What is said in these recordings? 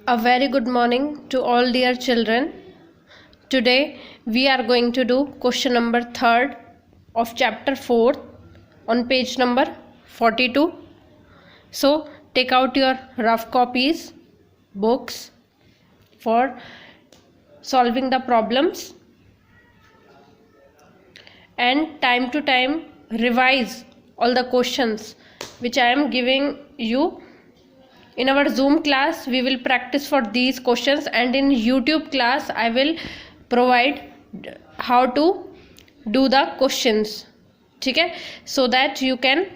A very good morning to all dear children. Today we are going to do question number 3rd of chapter 4 on page number 42. So take out your rough copies, books for solving the problems, and time to time revise all the questions which I am giving you. In our Zoom class we will practice for these questions, and in YouTube class I will provide how to do the questions. ठीक है, so that you can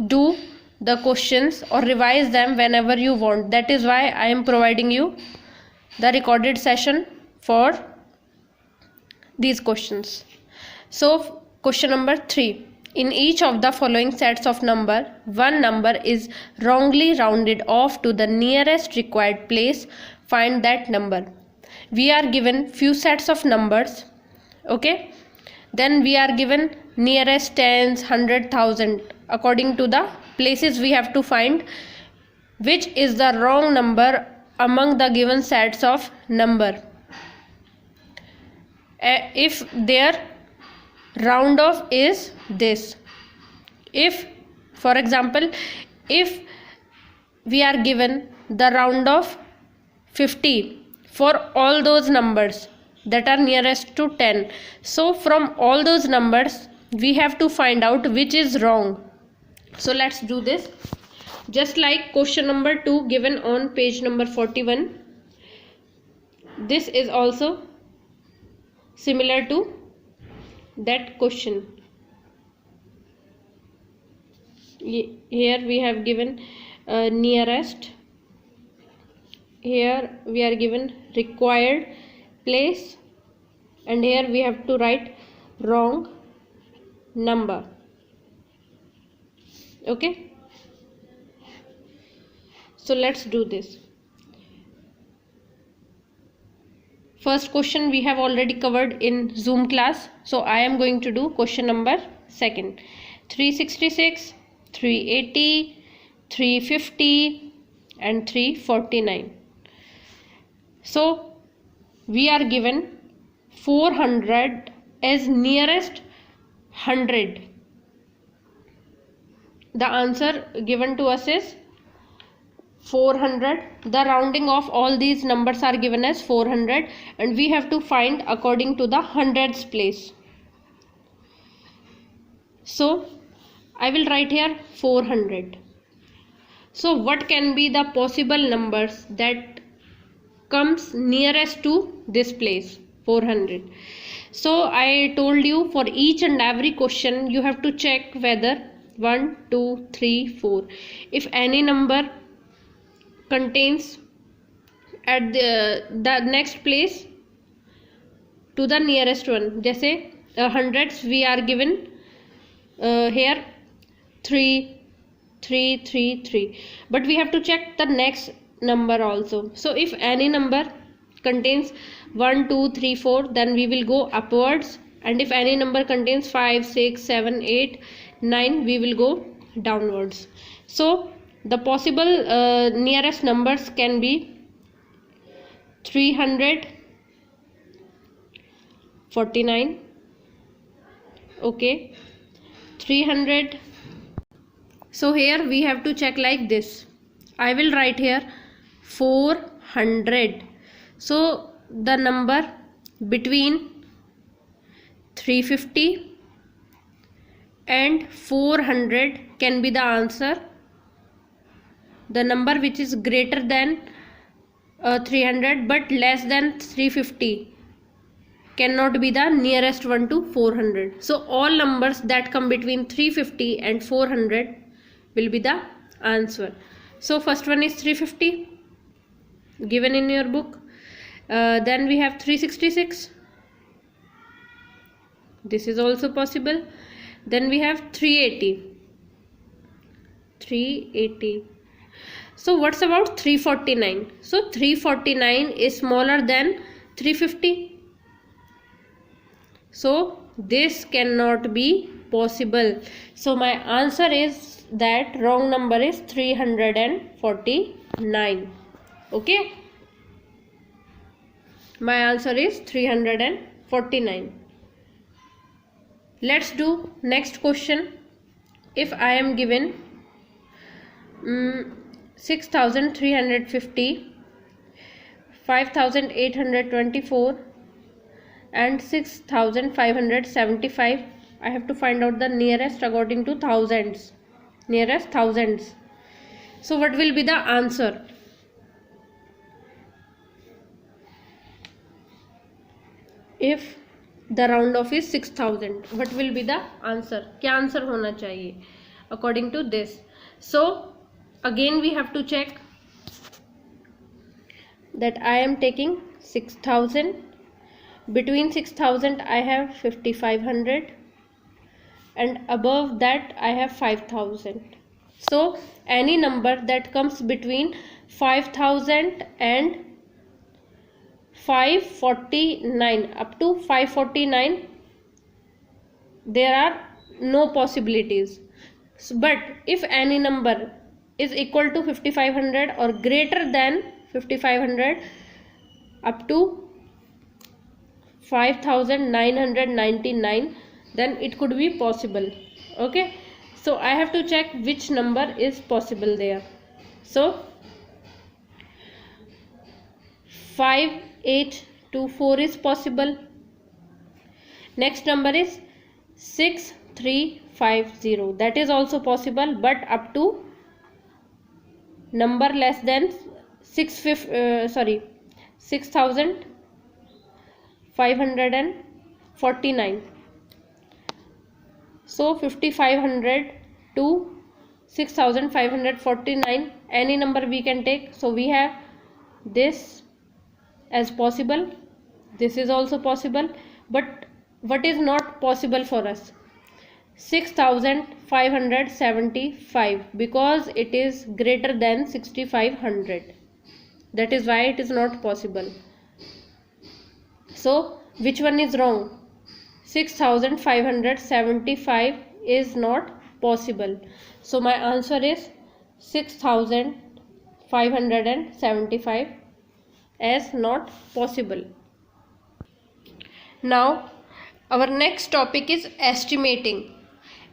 do the questions or revise them whenever you want. That is why I am providing you the recorded session for these questions. So question number 3. In each of the following sets of number, one number is wrongly rounded off to the nearest required place. Find that number. We are given few sets of numbers, okay? Then we are given nearest, tens, 100,000. According to the places we have to find which is the wrong number among the given sets of number. If their round off is this, if for example if we are given the round of 50 for all those numbers that are nearest to 10, so from all those numbers we have to find out which is wrong. So let's do this. Just like question number 2 given on page number 41, this is also similar to that question. Here we have given nearest, here we are given required place, and here we have to write wrong number. Okay, so let's do this. First question we have already covered in Zoom class, so I am going to do question number 2. 366, 380, 350 and 349. So we are given 400 as nearest 100. The answer given to us is 400. The rounding of all these numbers are given as 400, and we have to find according to the hundreds place. So I will write here 400. So what can be the possible numbers that comes nearest to this place 400? So I told you for each and every question you have to check whether 1, 2, 3, 4, if any number contains at the next place to the nearest one. जैसे hundreds we are given here 3, 3, 3, 3, but we have to check the next number also. So if any number contains 1, 2, 3, 4, then we will go upwards, and if any number contains 5, 6, 7, 8, 9, we will go downwards. So the possible nearest numbers can be 349, okay, 300. So here we have to check like this. I will write here 400. So the number between 350 and 400 can be the answer. The number which is greater than 300 but less than 350 cannot be the nearest one to 400. So all numbers that come between 350 and 400 will be the answer. So first one is 350 given in your book. Then we have 366. This is also possible. Then we have 380. 380. So what's about 349? So 349 is smaller than 350. So this cannot be possible. So my answer is that wrong number is 349. Okay, my answer is 349. Let's do next question. If I am given 6350, 5824 and 6575, I have to find out the nearest according to thousands, nearest thousands. So what will be the answer? If the round off is 6000, what will be the answer? क्या answer होना चाहिए according to this? So again we have to check that I am taking 6000. Between 6000 I have 5500 and above that I have 5000. So any number that comes between 5000 and 549 up to 549, there are no possibilities. But if any number is equal to 5500 or greater than 5500 up to 5999, then it could be possible. Okay, so I have to check which number is possible there. So 5824 is possible. Next number is 6350, that is also possible, but up to number less than 6549. So 5500 to 6549, any number we can take. So we have this as possible, this is also possible, but what is not possible for us? 6575, because it is greater than 6500, that is why it is not possible. So which one is wrong? 6575 is not possible. So my answer is 6575 as not possible. Now our next topic is estimating.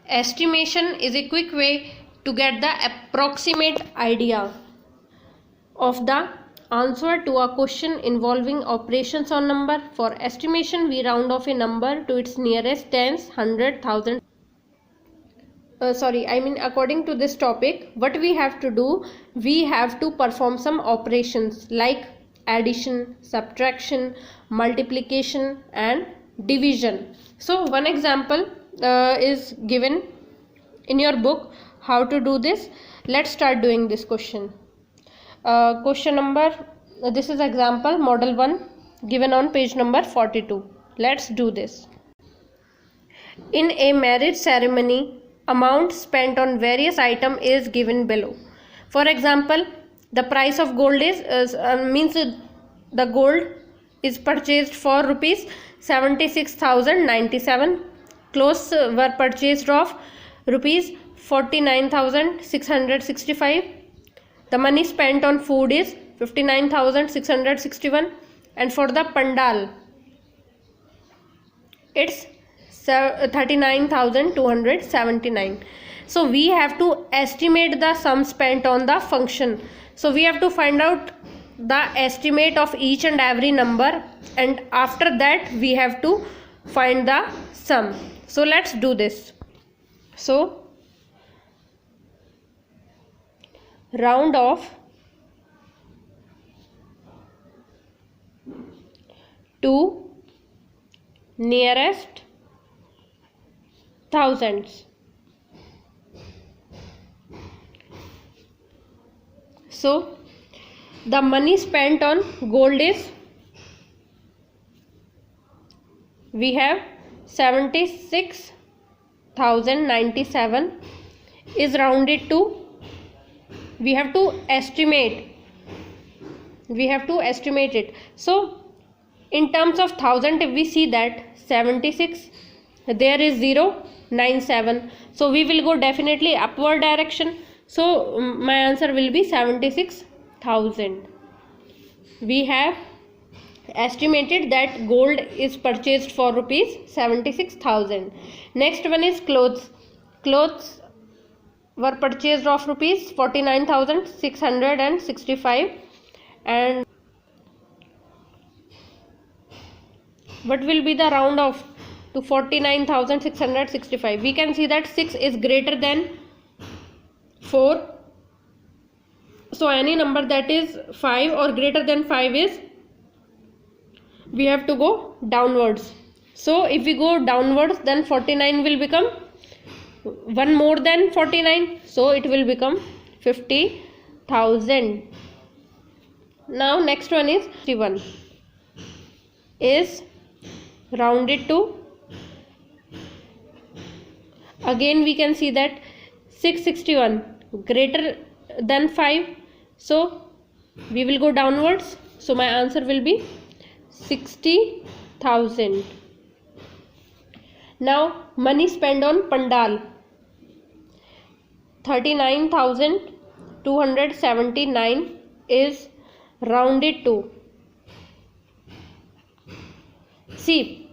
Estimation is a quick way to get the approximate idea of the answer to a question involving operations on number. For estimation, we round off a number to its nearest tens, 100, 1000. According to this topic, what we have to do, we have to perform some operations like addition, subtraction, multiplication and division. So one example is given in your book how to do this. Let's start doing this question. Question number, this is example model 1 given on page number 42. Let's do this. In a marriage ceremony, amount spent on various items is given below. For example, the price of gold is the gold is purchased for rupees 76,097. Clothes were purchased of rupees 49,665. The money spent on food is 59,661, and for the pandal it's 39,279. So we have to estimate the sum spent on the function. So we have to find out the estimate of each and every number, and after that we have to find the sum. So let's do this. So round off to nearest thousands. So the money spent on gold is, we have 76,097 is rounded to, we have to estimate it. So in terms of thousand, if we see that 76, there is 0, 97. So we will go definitely upward direction. So my answer will be 76,000. We have estimated that gold is purchased for rupees 76,000. Next one is clothes. Clothes were purchased of rupees 49,665. And what will be the round off to 49,665? We can see that 6 is greater than 4. So any number that is 5 or greater than 5 is, we have to go downwards. So if we go downwards, then 49 will become 1 more than 49. So it will become 50,000. Now next one is 51 is rounded to, again we can see that 661 greater than 5. So we will go downwards. So my answer will be 60,000. Now money spent on pandal, 39,279 is rounded to, see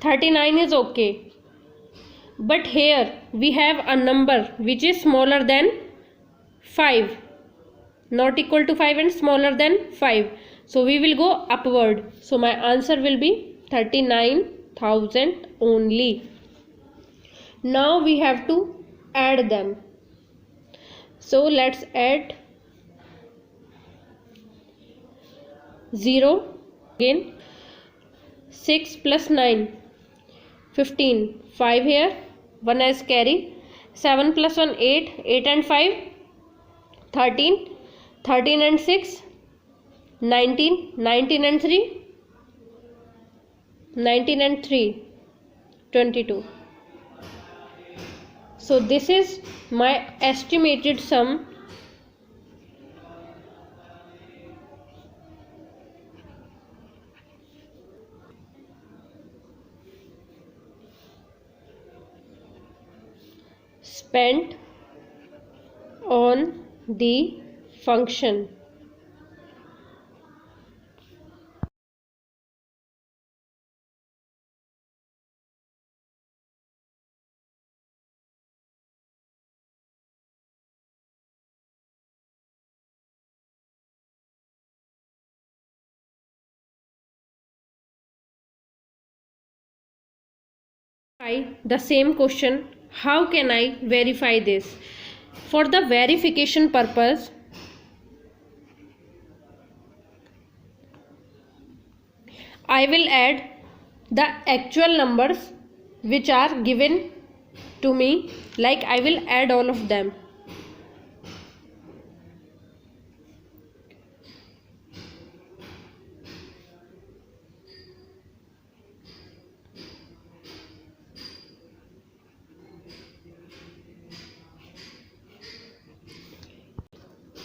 39 is okay, but here we have a number which is smaller than 5, not equal to 5 and smaller than 5. So we will go upward. So my answer will be 39,000 only. Now we have to add them. So let's add 0 again. 6 plus 9, 15, 5 here, 1 as carry. 7 plus 1, 8, 8 and 5, 13, 13 and 6, 19, 19 and 3, 19 and 3, 22. So this is my estimated sum spent on the function. The same question, how can I verify this? For the verification purpose, I will add the actual numbers which are given to me, like I will add all of them.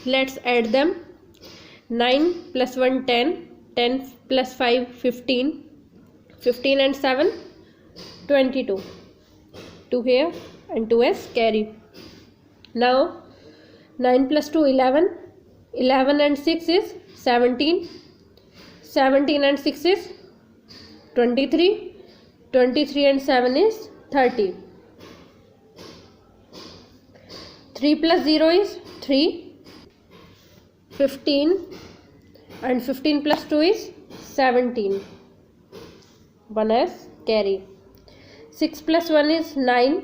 Let's add them. 9 plus 1, 10, 10 plus 5, 15, 15 and 7, 22. 2 here and 2 as carry. Now 9 plus 2, 11, 11 and 6 is 17, 17 and 6 is 23, 23 and 7 is 30. 3 plus 0 is 3, 15 and 15 plus 2 is 17, 1 as carry. 6 plus 1 is 9,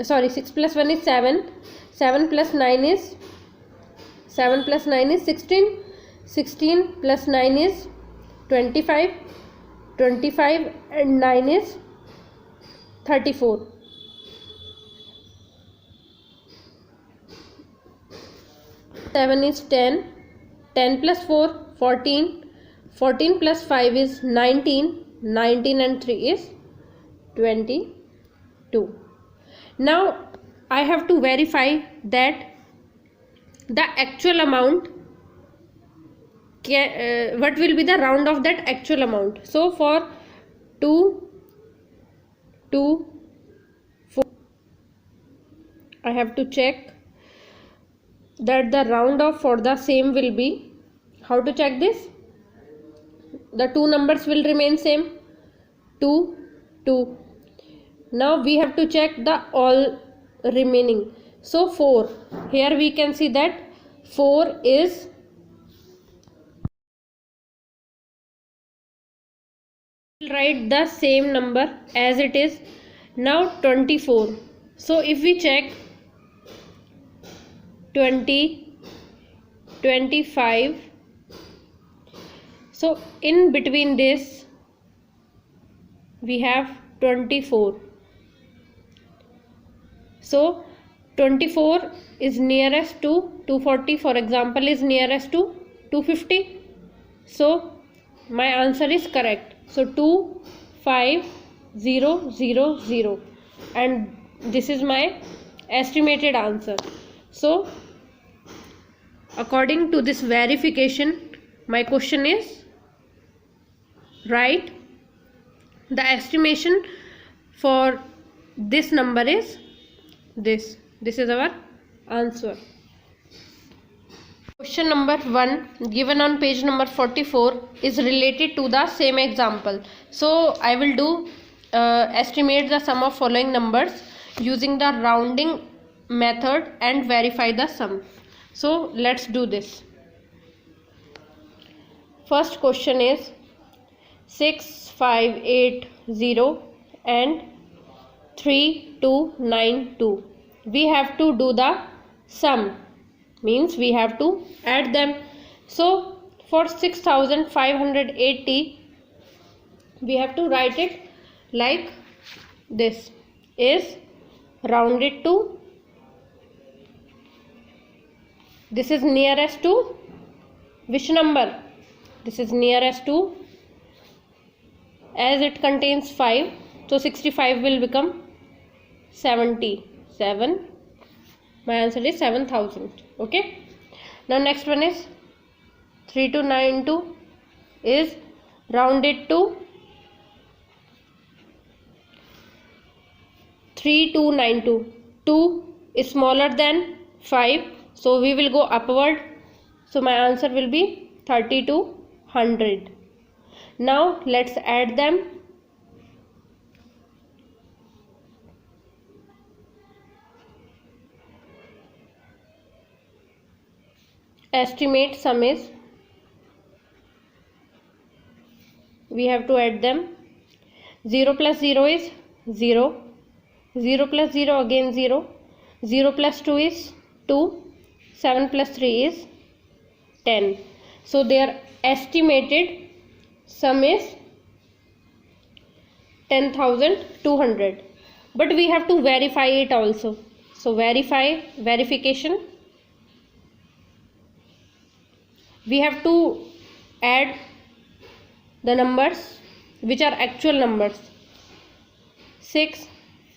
sorry, 6 plus 1 is 7, 7 plus 9 is 16, 16 plus 9 is 25, 25 and 9 is 34. 7 is 10, 10 plus 4, 14, 14 plus 5 is 19, 19 and 3 is 22. Now I have to verify that the actual amount, what will be the round of that actual amount. So for 2, 2, 4, I have to check that the round off for the same will be. How to check this? The two numbers will remain same. 2, 2. Now we have to check the all remaining. So 4. Here we can see that 4 is write the same number as it is. Now 24. So if we check 20, 25. So in between this we have 24. So 24 is nearest to 240, for example, is nearest to 250. So my answer is correct. So 25000, and this is my estimated answer. So according to this verification, my question is right. The estimation for this number is this. This is our answer. Question number 1 given on page number 44 is related to the same example. So I will do estimate the sum of following numbers using the rounding method and verify the sum. So let's do this. First question is 6580 and 3292. We have to do the sum, means we have to add them. So for 6580 we have to write it like this, is rounded to, this is nearest to which number? This is nearest to, as it contains 5, so 65 will become 77. My answer is 7000. Okay. Now next one is 3292 is rounded to 3292. 2 is smaller than 5, so we will go upward. So my answer will be 3200. Now let's add them. Estimate sum is, we have to add them. 0 plus 0 is 0. 0 plus 0 again 0. 0 plus 2 is 2. 7 plus 3 is 10. So their estimated sum is 10,200. But we have to verify it also. So verification. We have to add the numbers which are actual numbers. 6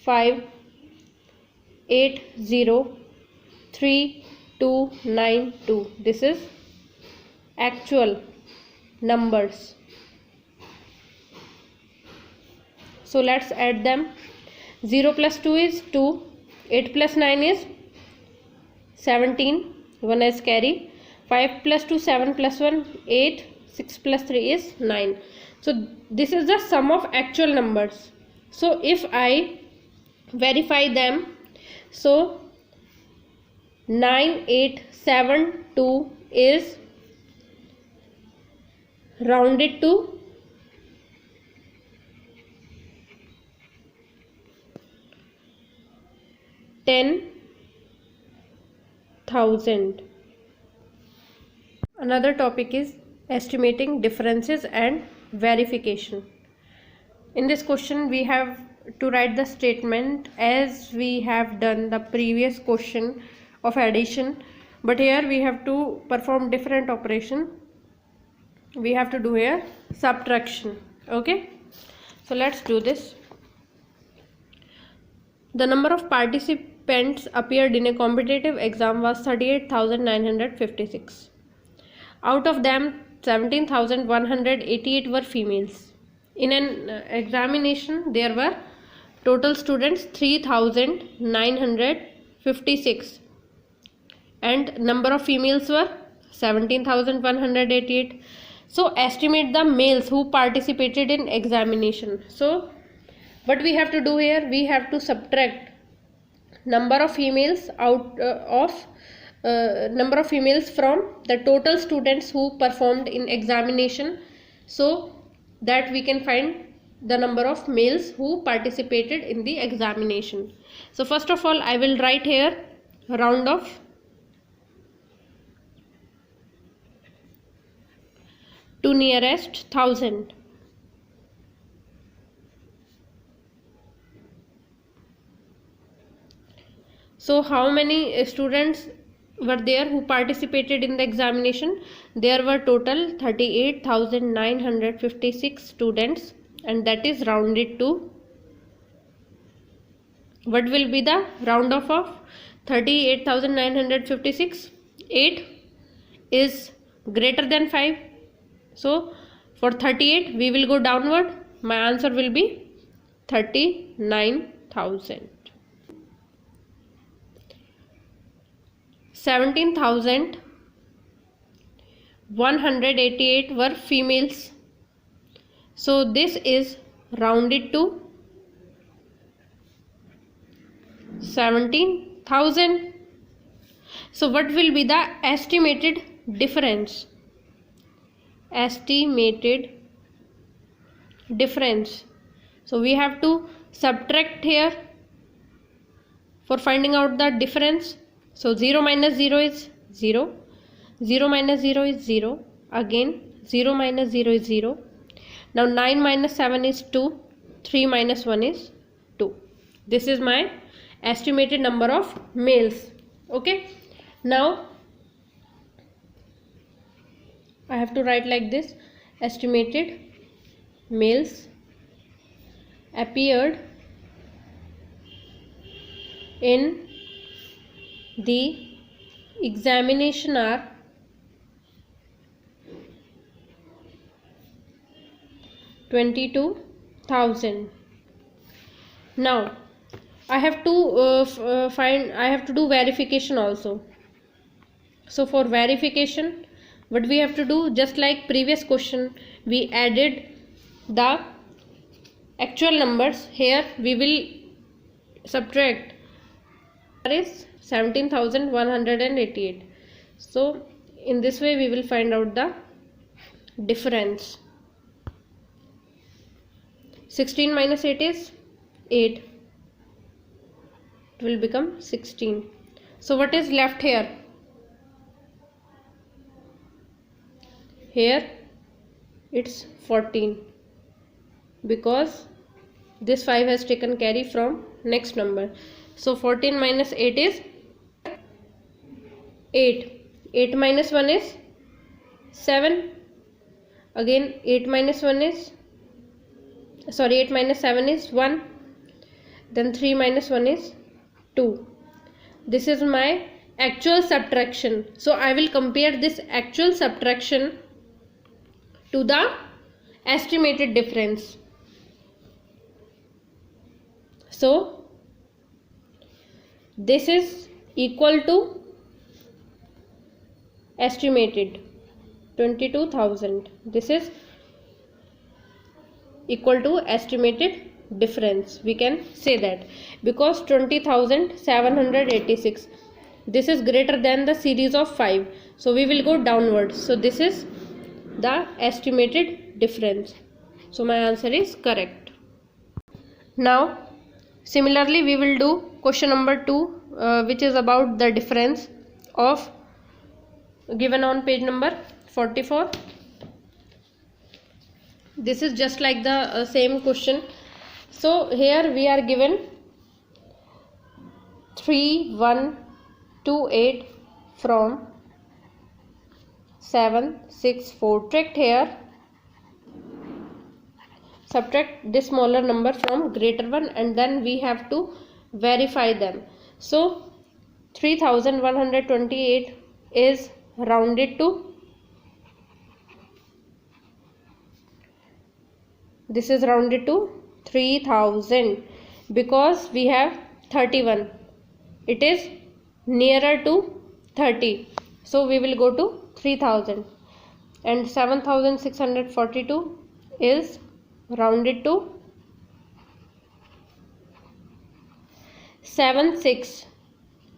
5 8 0 3 2 9 2. This is actual numbers. So let's add them. 0 plus 2 is 2. 8 plus 9 is 17. 1 is carry. 5 plus 2 7 plus 1 8. 6 plus 3 is 9. So this is the sum of actual numbers. So if I verify them, so 9872 is rounded to 10,000. Another topic is estimating differences and verification. In this question we have to write the statement as we have done the previous question of addition, but here we have to perform different operation. We have to do here subtraction. Okay, so let's do this. The number of participants appeared in a competitive exam was 38,956. Out of them 17,188 were females. In an examination there were total students 3,956. 56 and number of females were 17,188. So estimate the males who participated in examination. So what we have to do here, we have to subtract number of females out number of females from the total students who performed in examination, so that we can find the number of males who participated in the examination. So first of all, I will write here round off to nearest 1000. So how many students were there who participated in the examination? There were total 38,956 students, and that is rounded to, what will be the round off of 38,956? 8 is greater than 5. So for 38 we will go downward. My answer will be 39,000. 17,188 were females. So this is rounded to 17,000. So what will be the estimated difference? Estimated difference. So we have to subtract here for finding out the difference. So 0 minus 0 is 0. 0 minus 0 is 0. Again 0 minus 0 is 0. Now 9 minus 7 is 2. 3 minus 1 is 2. This is my estimated number of males. Okay. Now I have to write like this: estimated males appeared in the examination are 22,000. Now I have to I have to do verification also. So for verification, what we have to do, just like previous question, we added the actual numbers. Here we will subtract. There is 17,188. So in this way we will find out the difference. 16 minus 8 is 8. It will become 16. So what is left here? Here it's 14, because this 5 has taken carry from next number. So 14 minus 8 is 8. 8 minus 1 is 7. Again 8 minus 1 is 8 minus 7 is 1. Then 3 minus 1 is 2. This is my actual subtraction. So I will compare this actual subtraction to the estimated difference. So this is equal to estimated 22,000. This is equal to estimated difference. We can say that because 20,786, this is greater than the series of 5. So we will go downwards. So this is the estimated difference. So my answer is correct. Now similarly we will do question number 2, which is about the difference of, given on page number 44. This is just like the same question. So here we are given 3128 from 764. Subtract here, subtract this smaller number from greater one, and then we have to verify them. So 3128 is rounded to, this is rounded to 3000, because we have 31. it is nearer to 30, so we will go to 3000, and 7642 is rounded to 76.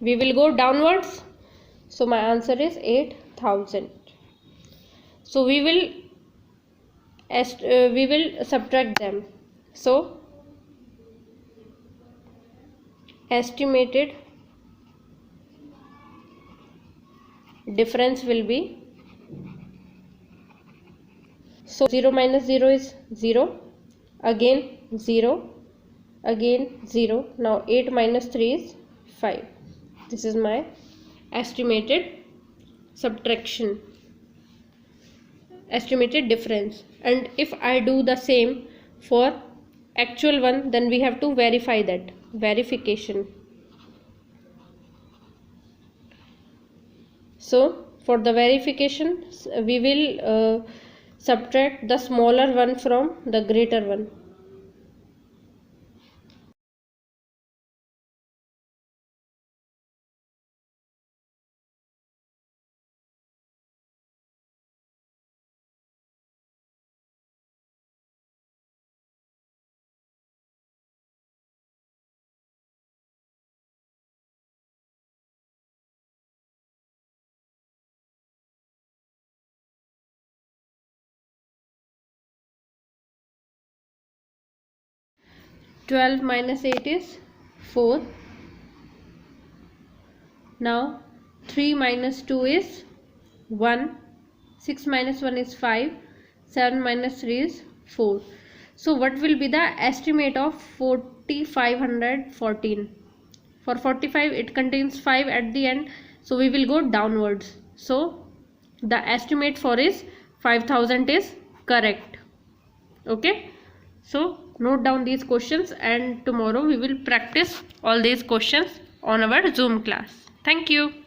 We will go downwards, so my answer is 8000. So we will subtract them. So estimated difference will be, so 0 minus 0 is 0, again 0, again 0. Now 8 minus 3 is 5. This is my estimated subtraction, estimated difference. And if I do the same for actual one, then we have to verify that, verification. So for the verification, we will subtract the smaller one from the greater one. Twelve minus 8 is 4. Now 3 minus 2 is 1. 6 minus 1 is 5. 7 minus 3 is 4. So what will be the estimate of 4514? For 45 it contains 5 at the end, so we will go downwards. So the estimate for is 5000 is correct. Okay, so note down these questions, and tomorrow we will practice all these questions on our Zoom class. Thank you.